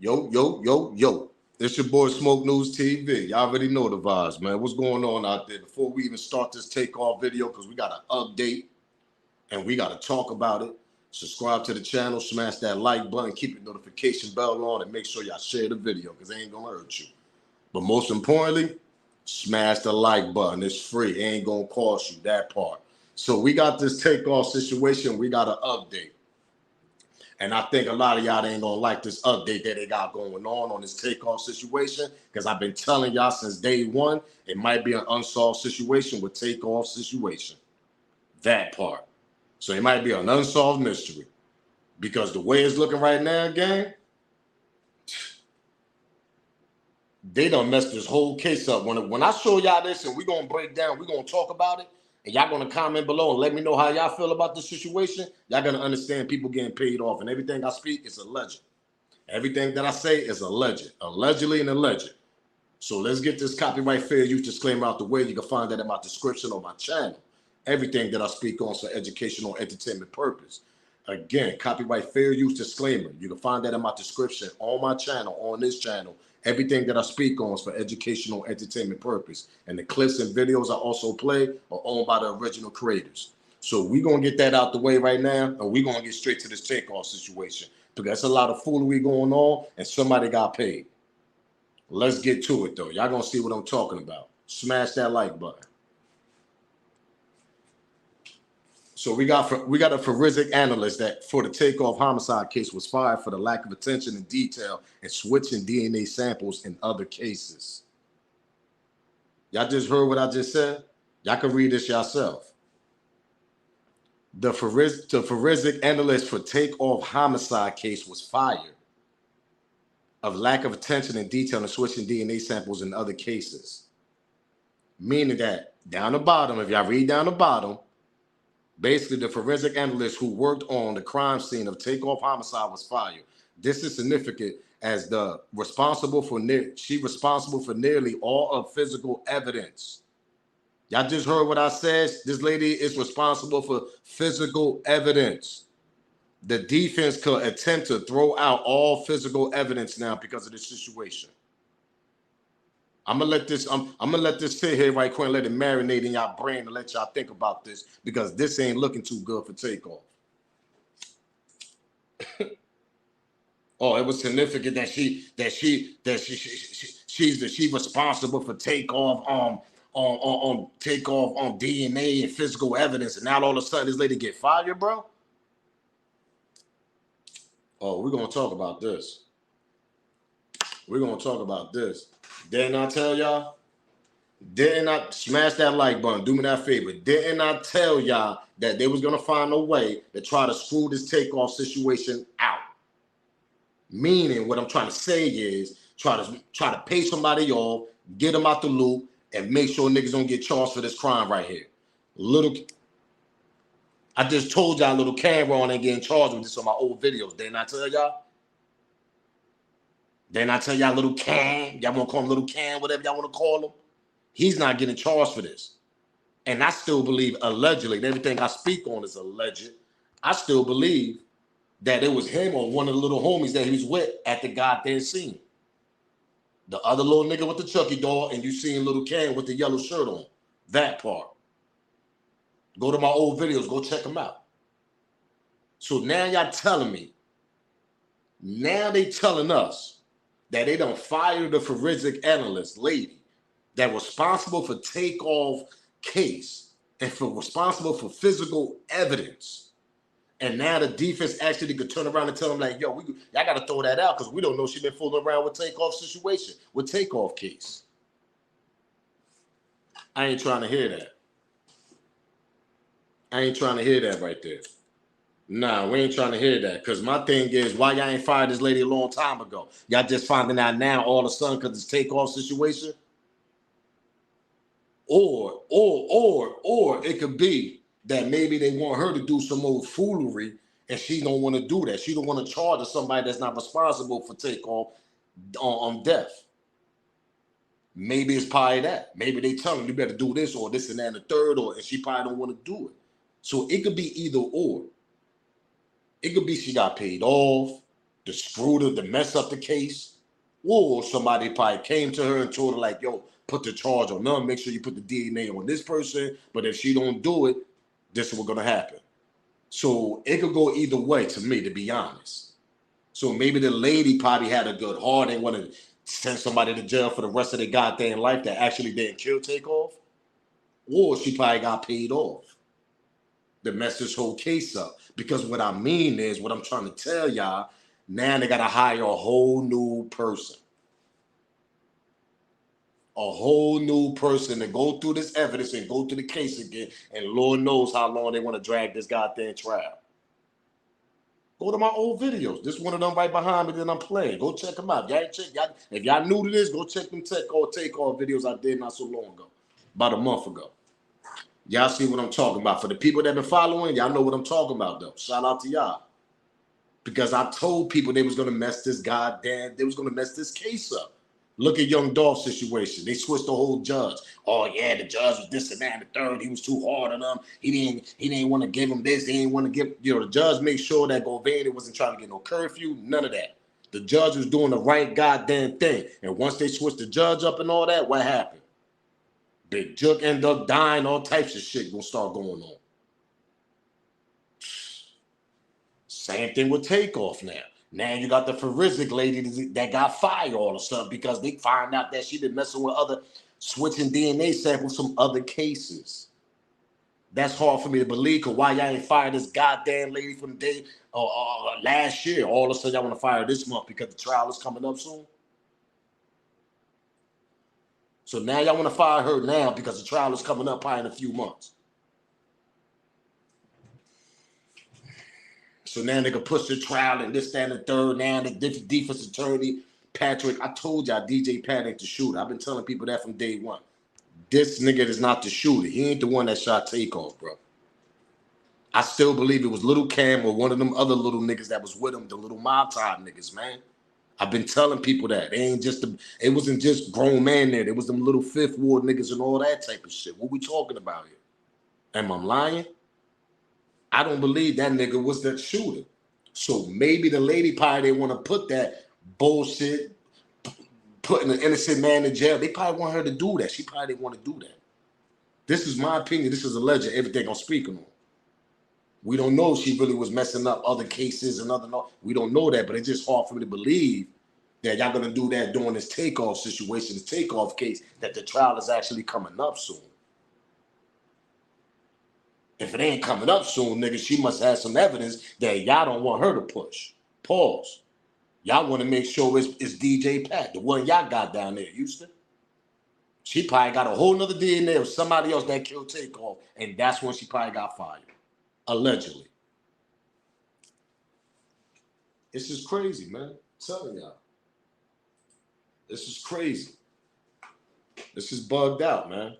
Yo, yo, yo, yo. It's your boy Smoke News TV. Y'all already know the vibes, man. What's going on out there? Before we even start this takeoff video, because we got to update and we got to talk about it. Subscribe to the channel, smash that like button, keep your notification bell on, and make sure y'all share the video because it ain't going to hurt you. But most importantly, smash the like button. It's free. It ain't going to cost you that part. So we got this takeoff situation. We got to update. And I think a lot of y'all ain't gonna like this update that they got going on this takeoff situation, because I've been telling y'all since day one, it might be an unsolved situation with takeoff situation. That part. So it might be an unsolved mystery. Because the way it's looking right now, gang, they done messed this whole case up. When I show y'all this and we're gonna break down, we're gonna talk about it, and y'all gonna comment below and let me know how y'all feel about the situation, y'all gonna understand people getting paid off. And everything I speak is alleged. Everything that I say is alleged. Allegedly and alleged. So let's get this copyright fair use disclaimer out the way. You can find that in my description on my channel. Everything that I speak on is for educational entertainment purpose. Again, copyright fair use disclaimer. You can find that in my description on my channel, on this channel. Everything that I speak on is for educational entertainment purpose. And the clips and videos I also play are owned by the original creators. So we're going to get that out the way right now, and we're going to get straight to this takeoff situation. Because there's a lot of foolery going on, and somebody got paid. Let's get to it, though. Y'all going to see what I'm talking about. Smash that like button. So we got a forensic analyst that for the Takeoff homicide case was fired for the lack of attention and detail and switching DNA samples in other cases. Y'all just heard what I just said? Y'all can read this yourself. The forensic analyst for Takeoff homicide case was fired of lack of attention and detail and switching DNA samples in other cases. Meaning that down the bottom, if y'all read down the bottom, basically, the forensic analyst who worked on the crime scene of Takeoff homicide was fired. This is significant as she's responsible for nearly all of physical evidence. Y'all just heard what I said. This lady is responsible for physical evidence. The defense could attempt to throw out all physical evidence now because of this situation. I'm gonna let this sit here right quick and let it marinate in y'all brain and let y'all think about this, because this ain't looking too good for Takeoff. Oh, it was significant that she's responsible for Takeoff on Takeoff on DNA and physical evidence, and now all of a sudden this lady get fired, bro. Oh, we're gonna talk about this. We're gonna talk about this. Didn't I tell y'all? Didn't I smash that like button? Do me that favor. Didn't I tell y'all that they was gonna find a way to try to screw this Takeoff situation out? Meaning, what I'm trying to say is try to pay somebody off, get them out the loop, and make sure niggas don't get charged for this crime right here. I just told y'all little Cameron ain't getting charged with this on my old videos. Didn't I tell y'all? Didn't I tell y'all little Cam? Y'all want to call him little Cam, whatever y'all want to call him? He's not getting charged for this. And I still believe, allegedly, and everything I speak on is alleged, I still believe that it was him or one of the little homies that he was with at the goddamn scene. The other little nigga with the Chucky doll, and you seen little Cam with the yellow shirt on. That part. Go to my old videos, go check them out. So now y'all telling me, now they telling us that they done fired the forensic analyst lady that was responsible for Takeoff case and responsible for physical evidence. And now the defense actually could turn around and tell them like, yo, y'all got to throw that out because we don't know she been fooling around with Takeoff situation, with Takeoff case. I ain't trying to hear that. I ain't trying to hear that right there. Nah, we ain't trying to hear that. Because my thing is, why y'all ain't fired this lady a long time ago? Y'all just finding out now all of a sudden because it's Takeoff situation? Or it could be that maybe they want her to do some old foolery and she don't want to do that. She don't want to charge somebody that's not responsible for Takeoff on death. Maybe it's probably that. Maybe they tell them you better do this or this and that and the third, and she probably don't want to do it. So it could be either or. It could be she got paid off. to screw to mess up the case, or somebody probably came to her and told her like, yo, put the charge on them, make sure you put the DNA on this person, but if she don't do it, this is what's gonna happen. So it could go either way to me, to be honest. So maybe the lady probably had a good heart and want to send somebody to jail for the rest of their goddamn life that actually didn't kill Takeoff, or she probably got paid off to mess this whole case up. Because what I mean is, what I'm trying to tell y'all, now they gotta hire a whole new person. A whole new person to go through this evidence and go through the case again. And Lord knows how long they want to drag this goddamn trial. Go to my old videos. This one of them right behind me that I'm playing. Go check them out. If y'all new to this, go check them Takeoff videos I did not so long ago. About a month ago. Y'all see what I'm talking about. For the people that been following, y'all know what I'm talking about though. Shout out to y'all. Because I told people they was gonna mess this case up. Look at Young Dolph's situation. They switched the whole judge. Oh yeah, the judge was this and that and the third. He was too hard on them. He didn't want to give him this. He didn't want to give, the judge made sure that Govani wasn't trying to get no curfew, none of that. The judge was doing the right goddamn thing. And once they switched the judge up and all that, what happened? Big Jook ended up dying, all types of shit gonna start going on. Same thing with Takeoff now. Now you got the forensic lady that got fired all of a sudden because they find out that she been messing with switching DNA samples from other cases. That's hard for me to believe, because why y'all ain't fired this goddamn lady from the day last year? All of a sudden y'all want to fire this month because the trial is coming up soon. So now y'all want to fire her now because the trial is coming up probably in a few months. So now they can push the trial and this, that, and the third. Now the defense attorney, Patrick, I told y'all DJ Pat ain't the shooter. I've been telling people that from day one. This nigga is not the shooter. He ain't the one that shot Takeoff, bro. I still believe it was Little Cam or one of them other little niggas that was with him, the little mob type niggas, man. I've been telling people that. It wasn't just grown man there. It was them little Fifth Ward niggas and all that type of shit. What we talking about here? Am I lying? I don't believe that nigga was that shooter. So maybe the lady probably didn't want to put that bullshit, putting an innocent man in jail. They probably want her to do that. She probably didn't want to do that. This is my opinion. This is alleged. Everything I'm speaking on. We don't know if she really was messing up other cases and we don't know that, but it's just hard for me to believe that y'all gonna do that during this Takeoff situation, this Takeoff case, that the trial is actually coming up soon. If it ain't coming up soon, nigga, she must have some evidence that y'all don't want her to push. Pause. Y'all want to make sure it's DJ Pat, the one y'all got down there, Houston. She probably got a whole nother DNA of somebody else that killed Takeoff, and that's when she probably got fired. Allegedly. This is crazy, man. I'm telling y'all. This is crazy. This is bugged out, man.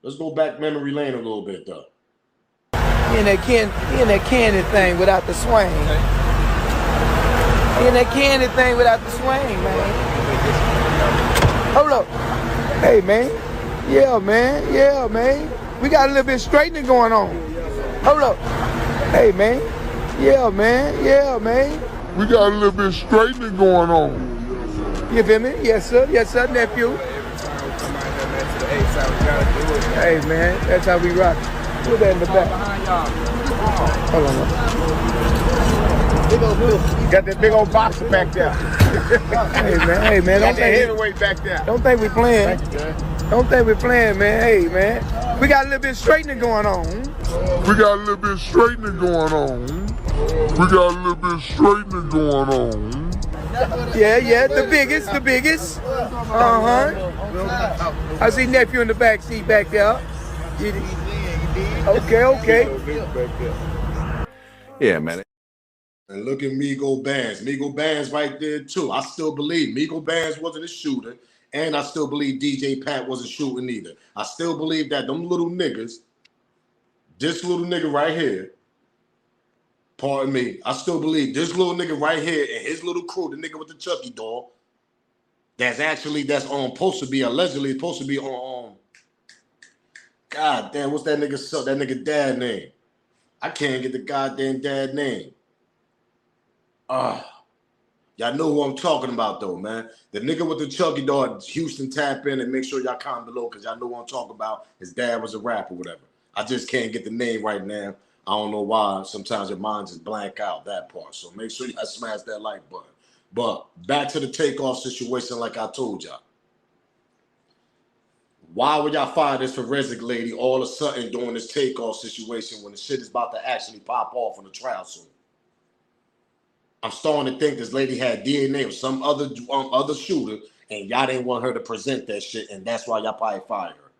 Let's go back memory lane a little bit, though. He in that candy thing without the swing. He in that candy thing without the swing, man. Hold up. Hey, man. Yeah, man. Yeah, man. We got a little bit of straightening going on. Hold up. Hey, man. Yeah, man. Yeah, man. We got a little bit of straightening going on. You feel me? Yes, sir. Yes, sir, nephew. Hey, man. That's how we rock. Put that in the back. Hold on, man. Got that big old boxer back there. Hey, man. Hey, man. Got that heavyweight back there. Don't think we playing. Thank you, man. Don't think we playing, man. Hey, man. We got a little bit of straightening going on. We got a little bit of straightening going on. We got a little bit of straightening going on. Yeah, the biggest. I see nephew in the back seat back there. Okay. Yeah, man. And look at Migo Bands. Migo Bands right there, too. I still believe Migo Bands wasn't a shooter, and I still believe DJ Pat wasn't shooting either. I still believe that them little niggas, this little nigga right here, pardon me, I still believe this little nigga right here and his little crew, the nigga with the Chucky doll, that's supposed to be allegedly supposed to be on God damn, what's that nigga dad name? I can't get the goddamn dad name. Y'all know who I'm talking about, though, man. The nigga with the chuggy dog, Houston, tap in and make sure y'all comment below because y'all know who I'm talking about. His dad was a rapper, whatever. I just can't get the name right now. I don't know why. Sometimes your mind just blank out that part. So make sure y'all smash that like button. But back to the Takeoff situation like I told y'all. Why would y'all fire this forensic lady all of a sudden during this Takeoff situation when the shit is about to actually pop off on the trial soon? I'm starting to think this lady had DNA of some other shooter, and y'all didn't want her to present that shit, and that's why y'all probably fired her,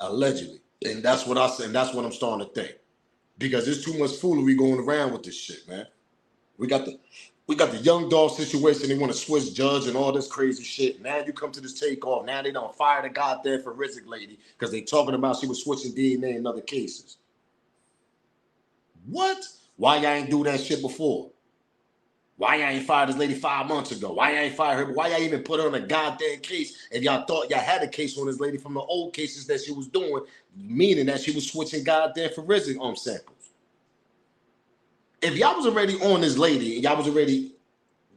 allegedly. And that's what I said. And that's what I'm starting to think, because there's too much foolery going around with this shit, man. We got the young dog situation. They want to switch judge and all this crazy shit. Now you come to this Takeoff. Now they don't fire the goddamn forensic lady because they talking about she was switching DNA in other cases. What? Why y'all ain't do that shit before? Why y'all ain't fired this lady 5 months ago? Why y'all ain't fired her? Why y'all even put her on a goddamn case if y'all thought y'all had a case on this lady from the old cases that she was doing, meaning that she was switching goddamn forensic samples? If y'all was already on this lady and y'all was already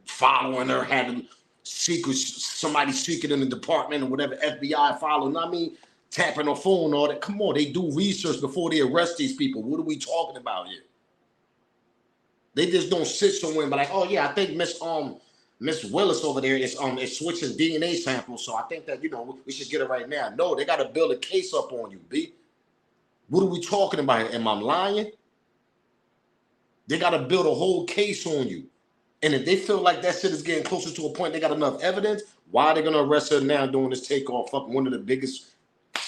following her, having somebody secret in the department or whatever, FBI following, I mean, tapping her phone, all that. Come on, they do research before they arrest these people. What are we talking about here? They just don't sit somewhere and be like, oh yeah, I think Miss Willis over there is switching DNA samples, so I think that we should get it right now. No, they got to build a case up on you, B. What are we talking about? Am I lying? They got to build a whole case on you, and if they feel like that shit is getting closer to a point, they got enough evidence. Why are they gonna arrest her now doing this Takeoff? Fucking one of the biggest.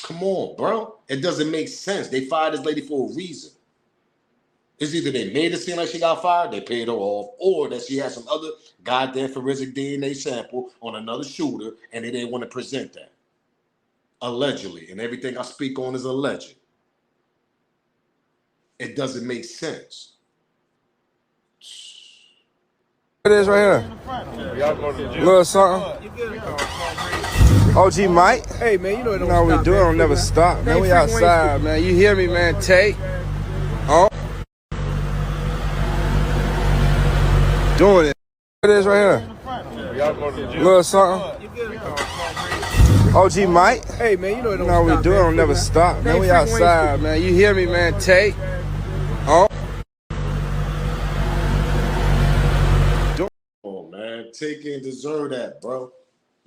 Come on, bro. It doesn't make sense. They fired this lady for a reason. It's either they made it seem like she got fired, they paid her off, or that she had some other goddamn forensic DNA sample on another shooter, and they didn't want to present that. Allegedly. And everything I speak on is alleged. It doesn't make sense. It is right here. Little something. OG Mike. Hey man, you know it don't stop, we do it don't never stop. Man, we outside, man. You hear me, man? Take. Doing it. It is right here. Little something. OG Mike. Hey man, you know it don't stop. We do it don't never stop. Man, we outside, man. You hear me, man? Take. Oh man, Take ain't deserve that, bro.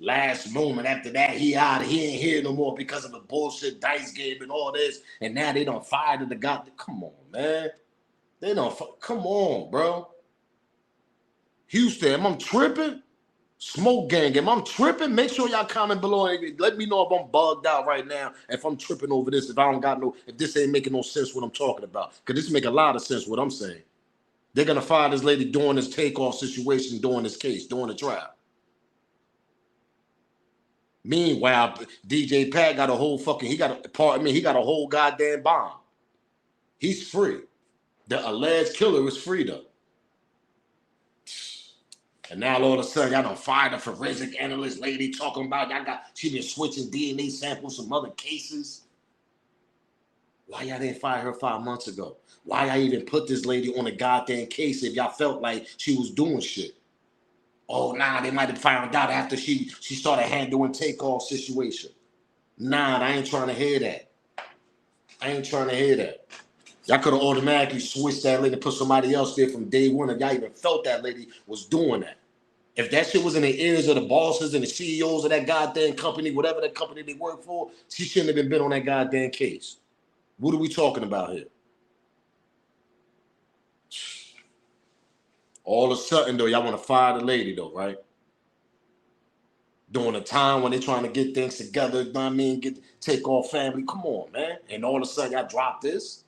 Last moment after that, he ain't here no more because of the bullshit dice game and all this. And now they done fired the guy. Come on, man. They done come on, bro. Houston, am I tripping? Smoke gang, am I tripping? Make sure y'all comment below and let me know if I'm bugged out right now, if I'm tripping over this, if this ain't making no sense what I'm talking about. Because this make a lot of sense what I'm saying. They're going to fire this lady during this Takeoff situation, during this case, during the trial. Meanwhile, DJ Pat got a whole he got a whole goddamn bomb. He's free. The alleged killer is free though. And now all of a sudden, y'all done fired a forensic analyst lady talking about she been switching DNA samples from other cases. Why y'all didn't fire her 5 months ago? Why y'all even put this lady on a goddamn case if y'all felt like she was doing shit? Oh, nah, they might have found out after she started handling Takeoff situation. Nah, I ain't trying to hear that. Y'all could have automatically switched that lady and put somebody else there from day one if y'all even felt that lady was doing that. If that shit was in the ears of the bosses and the CEOs of that goddamn company, whatever that company they work for, she shouldn't have been on that goddamn case. What are we talking about here? All of a sudden, though, y'all want to fire the lady, though, right? During a time when they're trying to get things together, you know what I mean? Takeoff family. Come on, man. And all of a sudden, y'all drop this?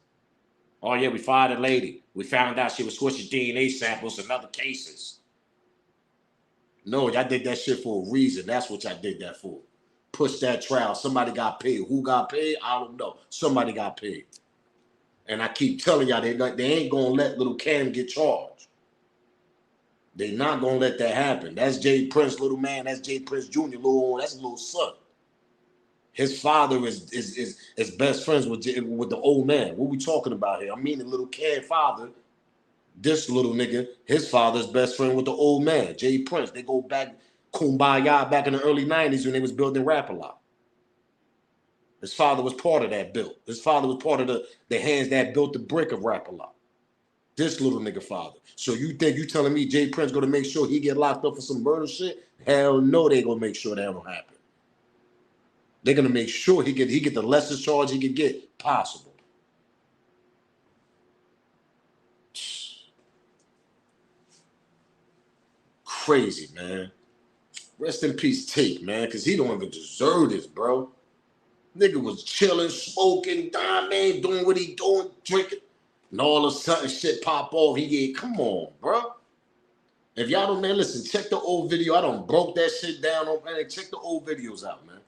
Oh, yeah, we fired a lady. We found out she was switching DNA samples in other cases. No, y'all did that shit for a reason. That's what y'all did that for. Push that trial. Somebody got paid. Who got paid? I don't know. Somebody got paid. And I keep telling y'all, they ain't going to let little Cam get charged. They not going to let that happen. That's Jay Prince, little man. That's Jay Prince Jr., that's a little son. His father is best friends with the old man. What we talking about here? I mean the little Cam father This little nigga, his father's best friend with the old man, Jay Prince. They go back kumbaya back in the early 90s when they was building Rap-A-Lot. His father was part of that build. His father was part of the hands that built the brick of Rap-A-Lot. This little nigga father. So you think you telling me Jay Prince gonna make sure he get locked up for some murder shit? Hell no, they gonna make sure that don't happen. They're gonna make sure he get the lessest charge he can get possible. Crazy, man. Rest in peace, Tate, man, because he don't even deserve this, bro. Nigga was chilling, smoking, man, doing what he doing, drinking, and all of a sudden shit pop off. He get, come on, bro. If y'all don't, man, listen, check the old video. I done broke that shit down on, man. Check the old videos out, man.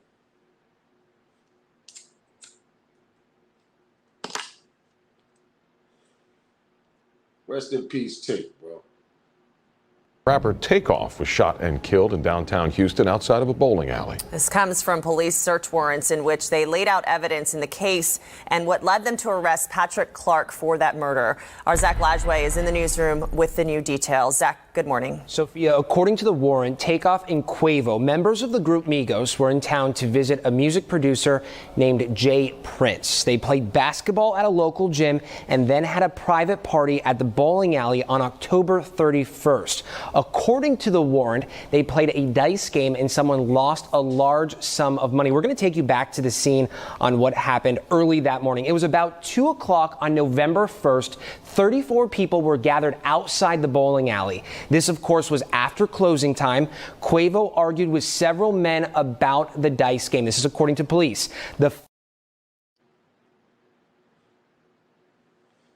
Rest in peace, Tate, bro. Rapper Takeoff was shot and killed in downtown Houston outside of a bowling alley. This comes from police search warrants in which they laid out evidence in the case and what led them to arrest Patrick Clark for that murder. Our Zach Lajway is in the newsroom with the new details. Zach, good morning. Sophia, according to the warrant, Takeoff and Quavo, members of the group Migos, were in town to visit a music producer named Jay Prince. They played basketball at a local gym and then had a private party at the bowling alley on October 31st. According to the warrant, they played a dice game and someone lost a large sum of money. We're going to take you back to the scene on what happened early that morning. It was about 2 o'clock on November 1st. 34 people were gathered outside the bowling alley. This, of course, was after closing time. Quavo argued with several men about the dice game. This is according to police. And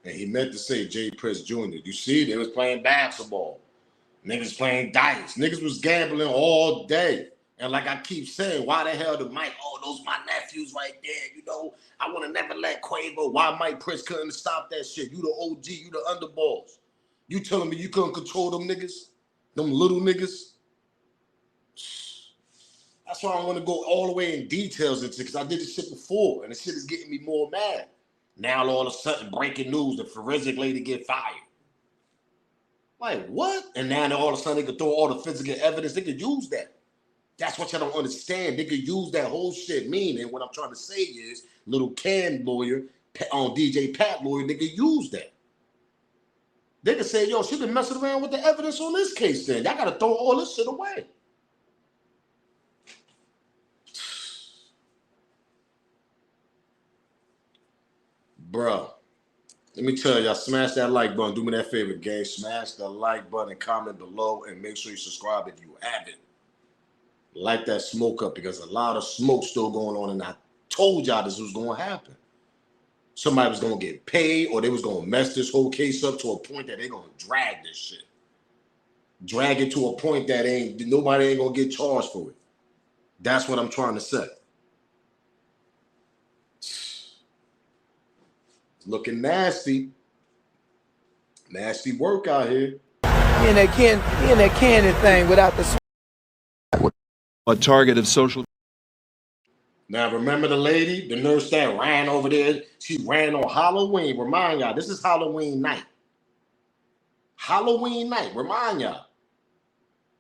he meant to say Jay Prince Jr. You see, they was playing basketball. Niggas playing dice. Niggas was gambling all day. And like I keep saying, why the hell did Mike, oh, those my nephews right there, you know, I want to never let Quavo, why Mike Prince couldn't stop that shit? You the OG, you the underballs. You telling me you couldn't control them niggas? Them little niggas? That's why I want to go all the way in details into, because I did this shit before, and the shit is getting me more mad. Now all of a sudden, breaking news, the forensic lady get fired. Like, what? And now all of a sudden they could throw all the physical evidence. They could use that. That's what y'all don't understand. They could use that whole shit. Meaning, what I'm trying to say is, little Cam lawyer, on DJ Pat lawyer, they could use that. They could say, yo, she been messing around with the evidence on this case then. Y'all got to throw all this shit away. Bruh. Let me tell y'all, smash that like button. Do me that favor, gang. Smash the like button and comment below and make sure you subscribe if you haven't. Light that smoke up because a lot of smoke still going on, and I told y'all this was going to happen. Somebody was going to get paid or they was going to mess this whole case up to a point that they're going to drag this shit. Drag it to a point that nobody ain't going to get charged for it. That's what I'm trying to say. Looking nasty. Nasty work out here. He in that candy thing without the. A target of social. Now remember the lady, the nurse that ran over there? She ran on Halloween. Remind y'all, this is Halloween night. Halloween night. Remind y'all.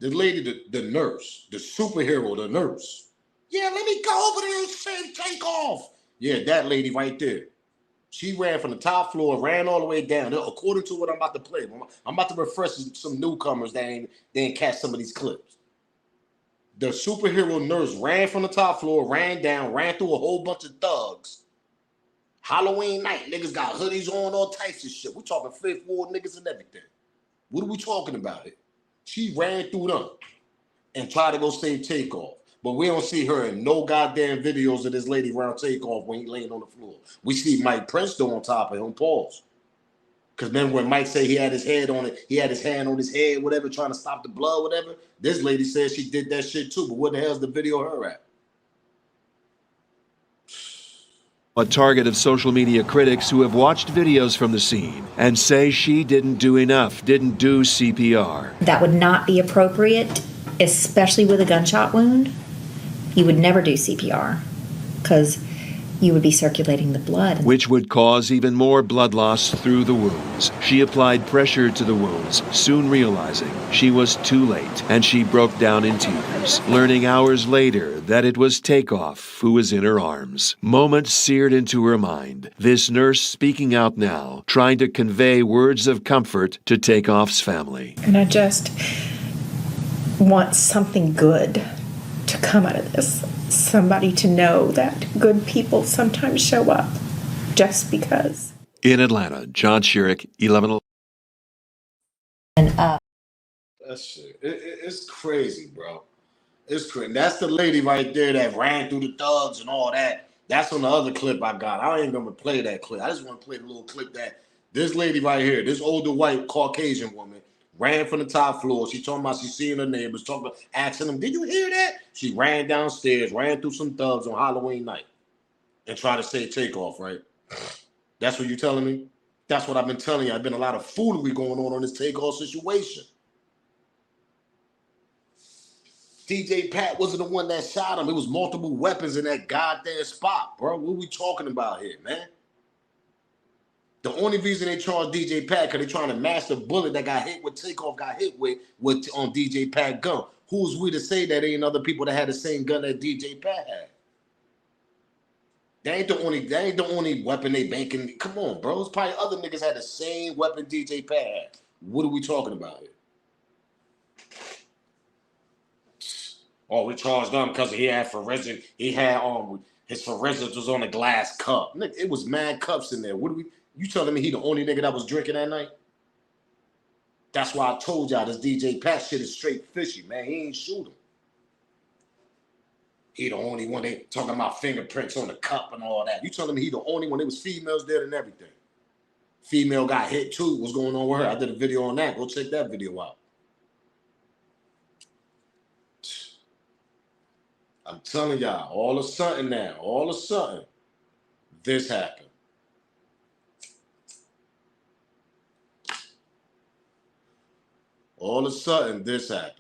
The lady, the nurse, the superhero, the nurse. Yeah, let me go over there and save Takeoff. Yeah, that lady right there. She ran from the top floor, ran all the way down. According to what I'm about to play, I'm about to refresh some newcomers that ain't catch some of these clips. The superhero nurse ran from the top floor, ran down, ran through a whole bunch of thugs. Halloween night, niggas got hoodies on, all types of shit. We talking Fifth Ward niggas and everything. What are we talking about here? She ran through them and tried to go save Takeoff. But we don't see her in no goddamn videos of this lady around Takeoff when he laying on the floor. We see Mike Prince though on top of him, pause. Because remember when Mike said he had his head on it, he had his hand on his head, whatever, trying to stop the blood, whatever. This lady said she did that shit too, but what the hell's the video of her at? A target of social media critics who have watched videos from the scene and say she didn't do enough, didn't do CPR. That would not be appropriate, especially with a gunshot wound. You would never do CPR because you would be circulating the blood. which would cause even more blood loss through the wounds. She applied pressure to the wounds, soon realizing she was too late, and she broke down in tears, learning hours later that it was Takeoff who was in her arms. Moments seared into her mind, this nurse speaking out now, trying to convey words of comfort to Takeoff's family. And I just want something good to come out of this. Somebody to know that good people sometimes show up just because. In Atlanta, John Shurik, 11. That shit, it's crazy, bro. It's crazy. That's the lady right there that ran through the thugs and all that. That's on the other clip I got. I ain't gonna play that clip. I just want to play the little clip that this lady right here, this older white Caucasian woman, ran from the top floor. She talking about she seeing her neighbors, asking them, "Did you hear that?" She ran downstairs, ran through some thugs on Halloween night, and tried to say Takeoff, right? That's what you telling me? That's what I've been telling you. I've been a lot of foolery going on this Takeoff situation. DJ Pat wasn't the one that shot him. It was multiple weapons in that goddamn spot, bro. What are we talking about here, man? The only reason they charged DJ Pat because they're trying to match the bullet that got hit with Takeoff got hit with on DJ Pat gun. Who's we to say that ain't other people that had the same gun that DJ Pat had? That ain't the only weapon they banking. Come on, bro. It's probably other niggas had the same weapon DJ Pat had. What are we talking about here? Oh, we charged him because he had forensic. He had his forensics was on a glass cup. Nigga, it was mad cups in there. You telling me he the only nigga that was drinking that night? That's why I told y'all this DJ Pat shit is straight fishy, man. He ain't shoot him. He the only one. They talking about fingerprints on the cup and all that. You telling me he the only one? There was females there and everything. Female got hit too. What's going on with her? I did a video on that. Go check that video out. I'm telling y'all, all of a sudden, this happened. All of a sudden, this happened.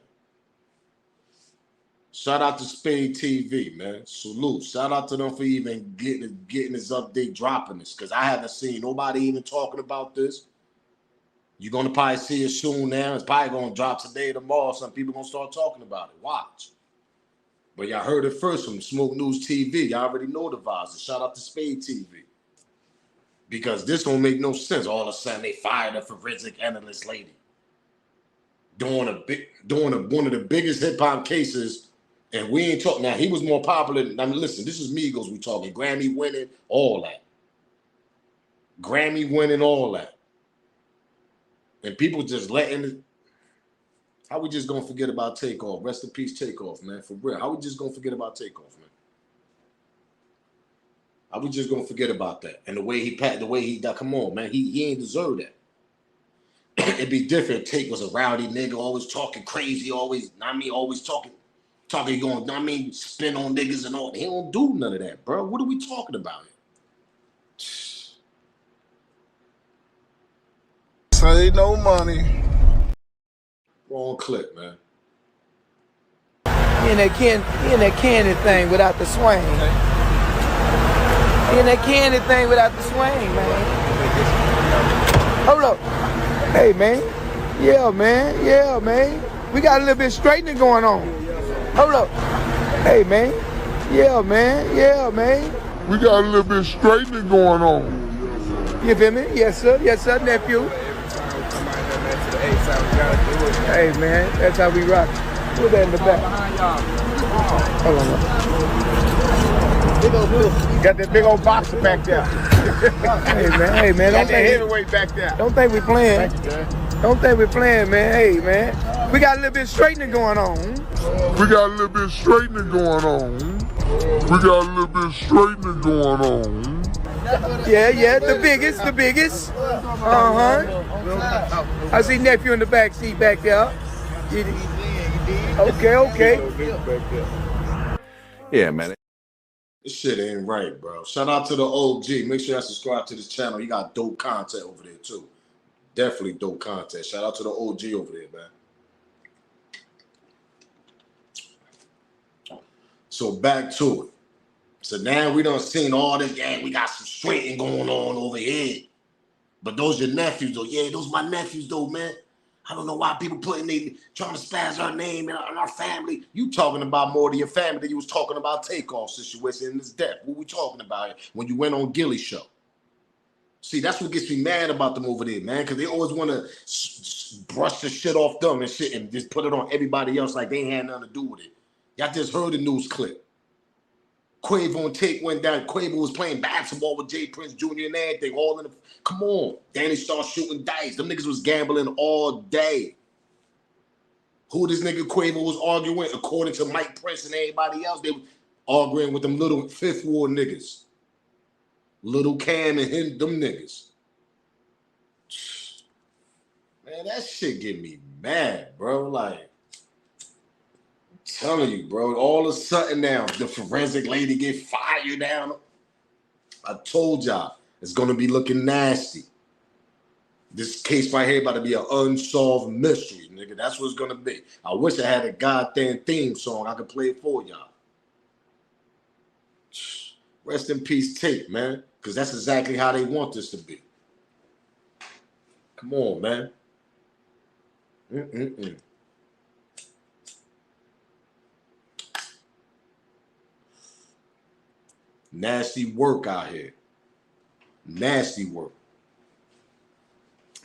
Shout out to Spade TV, man. Salute. Shout out to them for even getting this update, dropping this, because I haven't seen nobody even talking about this. You're going to probably see it soon now. It's probably going to drop today, tomorrow. Some people going to start talking about it. Watch. But y'all heard it first from Smoke News TV. Y'all already know the vibes. Shout out to Spade TV. Because this don't make no sense. All of a sudden, they fired a forensic analyst lady. Doing one of the biggest hip-hop cases. And we ain't talking. Now, he was more popular. I mean, listen, this is Migos we talking. Grammy winning, all that. Grammy winning, all that. And people just letting it. How we just gonna forget about Takeoff? Rest in peace, Takeoff, man. For real. How we just gonna forget about Takeoff, man? How we just gonna forget about that? And the way he died, come on, man. He ain't deserve that. It'd be different. Take was a rowdy nigga, always talking crazy, always talking, going, spin on niggas and all. He don't do none of that, bro. What are we talking about here? Say no money. Wrong clip, man. He in that candy thing without the swing. He in that candy thing without the swing, man. Hold up. Hey, man. Yeah, man. Yeah, man. We got a little bit of straightening going on. Hold up. Hey, man. Yeah, man. Yeah, man. We got a little bit of straightening going on. You feel me? Yes, sir. Yes, sir, nephew. Hey, man. That's how we rock. Put that in the back. Hold on. Got that big old boxer back there. Hey, man. Got that heavyweight back there. Don't think we playing. Don't think we're playing, man. Hey, man. We got a little bit of straightening going on. We got a little bit of straightening going on. We got a little bit of straightening going on. Yeah, the biggest. I see nephew in the back seat back there. Okay. Yeah, man. This shit ain't right, bro. Shout out to the OG. Make sure y'all subscribe to this channel. You got dope content over there, too. Definitely dope content. Shout out to the OG over there, man. So back to it. So now we done seen all this, yeah, we got some straightening going on over here. But those your nephews though. Yeah, those my nephews though, man. I don't know why people trying to spaz our name and our family. You talking about more to your family than you was talking about Takeoff situation in this death. What we talking about when you went on Gilly's show? See, that's what gets me mad about them over there, man, because they always want to brush the shit off them and shit and just put it on everybody else like they ain't had nothing to do with it. Y'all just heard the news clip. Quavo and Take went down. Quavo was playing basketball with Jay Prince Jr. and everything. All in the come on. Danny started shooting dice. Them niggas was gambling all day. Who this nigga Quavo was arguing, according to Mike Prince and everybody else, they were arguing with them little Fifth Ward niggas. Little Cam and him, them niggas. Man, that shit get me mad, bro. Like, I'm telling you, bro, all of a sudden now, the forensic lady get fired down. I told y'all, it's gonna be looking nasty. This case right here about to be an unsolved mystery, nigga. That's what it's gonna be. I wish I had a goddamn theme song I could play it for y'all. Rest in peace, Tate, man. Because that's exactly how they want this to be. Come on, man. Nasty work out here. Nasty work.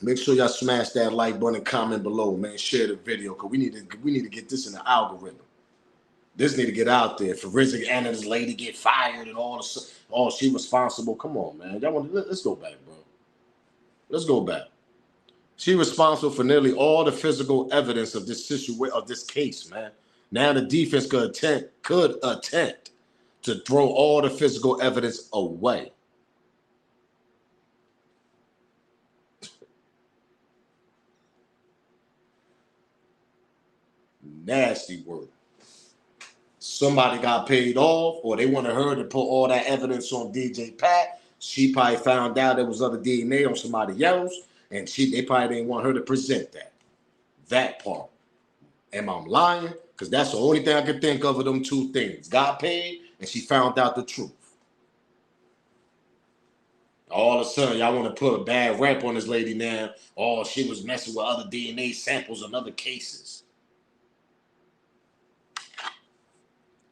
Make sure y'all smash that like button and comment below, man. Share the video, because we need to get this in the algorithm. This need to get out there. Forensic analyst lady get fired and all the she responsible. Come on, man. Let's go back, bro. Let's go back. She responsible for nearly all the physical evidence of this situation, of this case, man. Now the defense could attempt to throw all the physical evidence away. Nasty work. Somebody got paid off, or they wanted her to put all that evidence on DJ Pat. She probably found out there was other DNA on somebody else, and they probably didn't want her to present that. That part. Am I lying? Because that's the only thing I could think of them two things. Got paid, and she found out the truth. All of a sudden, y'all want to put a bad rap on this lady now. Oh, she was messing with other DNA samples and other cases.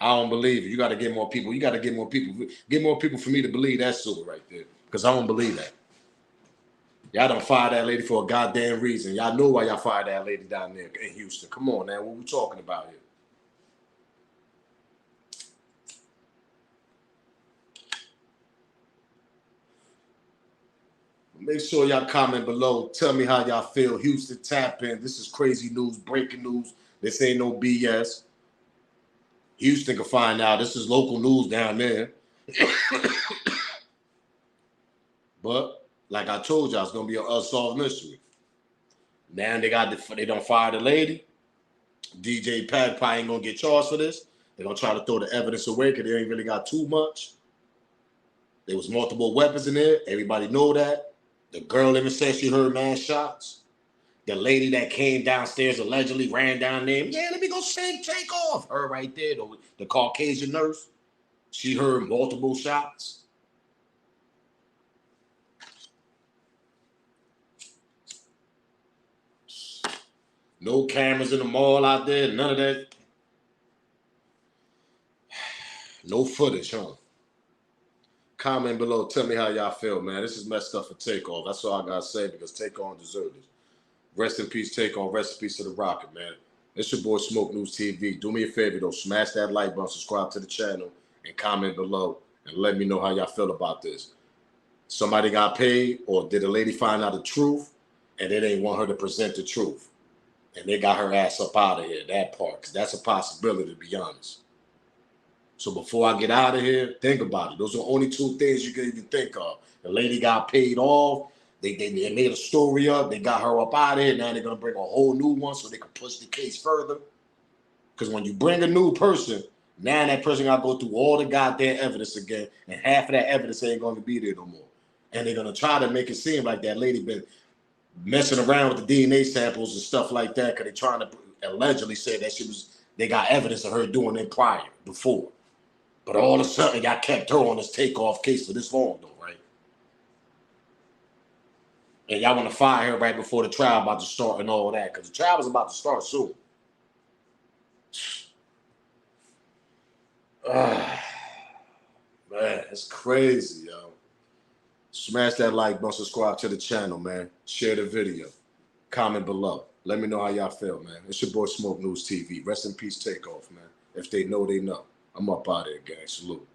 I don't believe it. You got to get more people. You got to get more people. Get more people for me to believe that story right there. Because I don't believe that. Y'all done fired that lady for a goddamn reason. Y'all know why y'all fired that lady down there in Houston. Come on, man. What we talking about here? Make sure y'all comment below. Tell me how y'all feel. Houston, tap in. This is crazy news, breaking news. This ain't no BS. Houston can find out. This is local news down there. But like I told y'all, it's gonna be an unsolved mystery. Now they don't fire the lady. DJ Pat probably ain't gonna get charged for this. They're gonna try to throw the evidence away because they ain't really got too much. There was multiple weapons in there. Everybody know that. The girl even said she heard man shots. The lady that came downstairs allegedly ran down there. Yeah, let me go save Takeoff. Her right there, the Caucasian nurse. She heard multiple shots. No cameras in the mall out there. None of that. No footage, huh? Comment below. Tell me how y'all feel, man. This is messed up for Takeoff. That's all I got to say because Takeoff deserved it. Rest in peace, Takeoff. Rest in peace to the Rocket, man. It's your boy Smoke News TV. Do me a favor, though. Smash that like button, subscribe to the channel, and comment below, and let me know how y'all feel about this. Somebody got paid, or did a lady find out the truth, and they didn't want her to present the truth, and they got her ass up out of here, that part, because that's a possibility, to be honest. So before I get out of here, think about it. Those are the only two things you can even think of. The lady got paid off. They made a story up. They got her up out of here. Now they're going to bring a whole new one so they can push the case further. Because when you bring a new person, now that person got to go through all the goddamn evidence again, and half of that evidence ain't going to be there no more. And they're going to try to make it seem like that lady been messing around with the DNA samples and stuff like that because they're trying to allegedly say that they got evidence of her doing it before. But all of a sudden, y'all kept her on this Takeoff case for this long, though, right? And y'all want to fire her right before the trial about to start and all that, because the trial was about to start soon. Man, it's crazy, yo. Smash that like button, subscribe to the channel, man. Share the video. Comment below. Let me know how y'all feel, man. It's your boy Smoke News TV. Rest in peace, Takeoff, man. If they know, they know. I'm up out of here, gang. Salute.